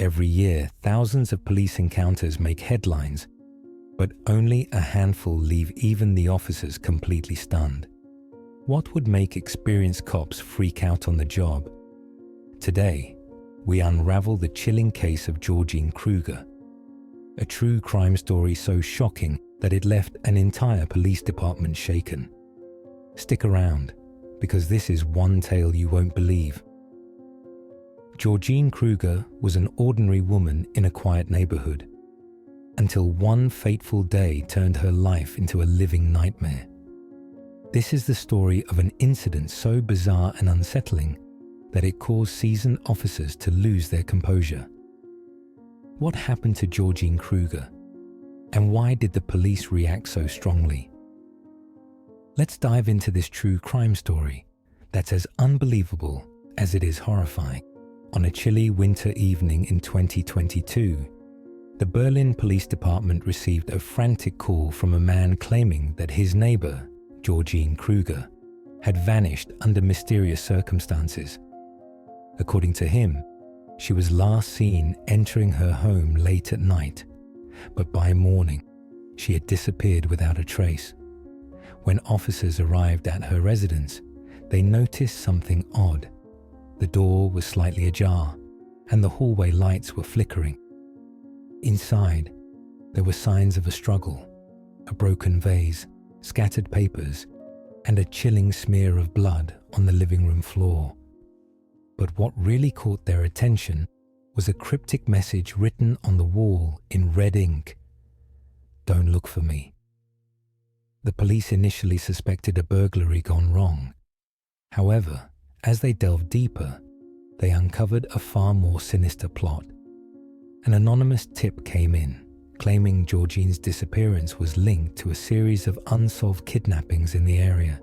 Every year, thousands of police encounters make headlines, but only a handful leave even the officers completely stunned. What would make experienced cops freak out on the job? Today, we unravel the chilling case of Georgine Krüger, a true crime story so shocking that it left an entire police department shaken. Stick around, because this is one tale you won't believe. Georgine Krüger was an ordinary woman in a quiet neighborhood, until one fateful day turned her life into a living nightmare. This is the story of an incident so bizarre and unsettling that it caused seasoned officers to lose their composure. What happened to Georgine Krüger, and why did the police react so strongly? Let's dive into this true crime story that's as unbelievable as it is horrifying. On a chilly winter evening in 2022, the Berlin Police Department received a frantic call from a man claiming that his neighbor, Georgine Krüger, had vanished under mysterious circumstances. According to him, she was last seen entering her home late at night, but by morning, she had disappeared without a trace. When officers arrived at her residence, they noticed something odd. The door was slightly ajar, and the hallway lights were flickering. Inside, there were signs of a struggle, a broken vase, scattered papers, and a chilling smear of blood on the living room floor. But what really caught their attention was a cryptic message written on the wall in red ink. "Don't look for me." The police initially suspected a burglary gone wrong. However, as they delved deeper, they uncovered a far more sinister plot. An anonymous tip came in, claiming Georgine's disappearance was linked to a series of unsolved kidnappings in the area.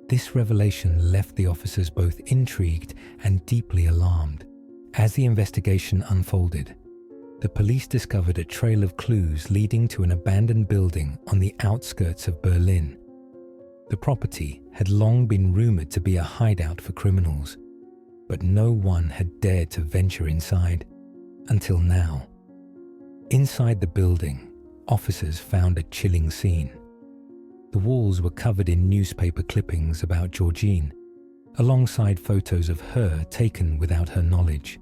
This revelation left the officers both intrigued and deeply alarmed. As the investigation unfolded, the police discovered a trail of clues leading to an abandoned building on the outskirts of Berlin. The property had long been rumored to be a hideout for criminals, but no one had dared to venture inside, until now. Inside the building, officers found a chilling scene. The walls were covered in newspaper clippings about Georgine, alongside photos of her taken without her knowledge.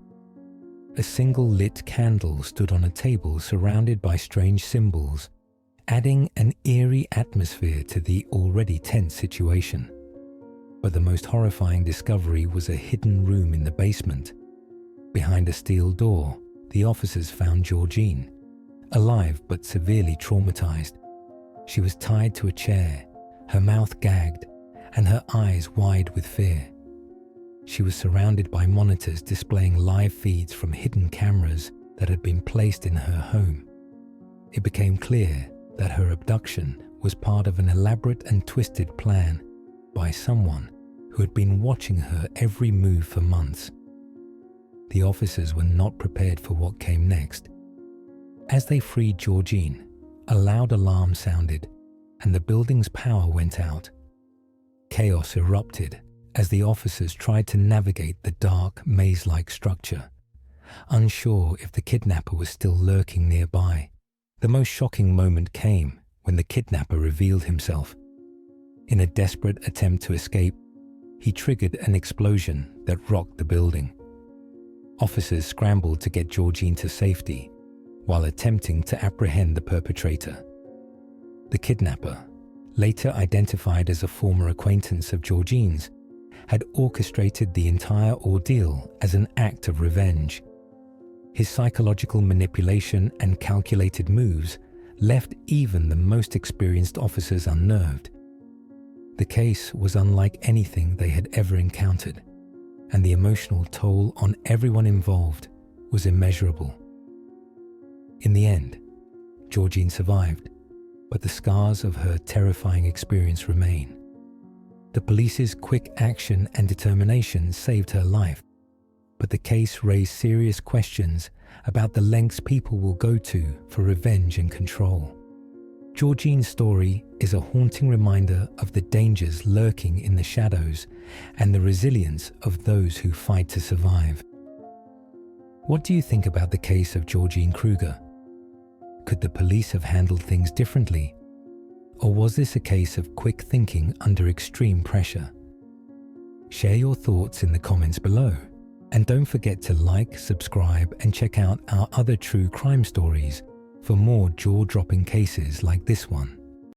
A single lit candle stood on a table surrounded by strange symbols, adding an eerie atmosphere to the already tense situation. But the most horrifying discovery was a hidden room in the basement. Behind a steel door, the officers found Georgine, alive but severely traumatized. She was tied to a chair, her mouth gagged, and her eyes wide with fear. She was surrounded by monitors displaying live feeds from hidden cameras that had been placed in her home. It became clear that her abduction was part of an elaborate and twisted plan by someone who had been watching her every move for months. The officers were not prepared for what came next. As they freed Georgine, a loud alarm sounded, and the building's power went out. Chaos erupted as the officers tried to navigate the dark, maze-like structure, unsure if the kidnapper was still lurking nearby. The most shocking moment came when the kidnapper revealed himself. In a desperate attempt to escape, he triggered an explosion that rocked the building. Officers scrambled to get Georgine to safety, while attempting to apprehend the perpetrator. The kidnapper, later identified as a former acquaintance of Georgine's, had orchestrated the entire ordeal as an act of revenge. His psychological manipulation and calculated moves left even the most experienced officers unnerved. The case was unlike anything they had ever encountered, and the emotional toll on everyone involved was immeasurable. In the end, Georgine survived, but the scars of her terrifying experience remain. The police's quick action and determination saved her life, but the case raised serious questions about the lengths people will go to for revenge and control. Georgine's story is a haunting reminder of the dangers lurking in the shadows and the resilience of those who fight to survive. What do you think about the case of Georgine Krüger? Could the police have handled things differently? Or was this a case of quick thinking under extreme pressure? Share your thoughts in the comments below. And don't forget to like, subscribe, and check out our other true crime stories for more jaw-dropping cases like this one.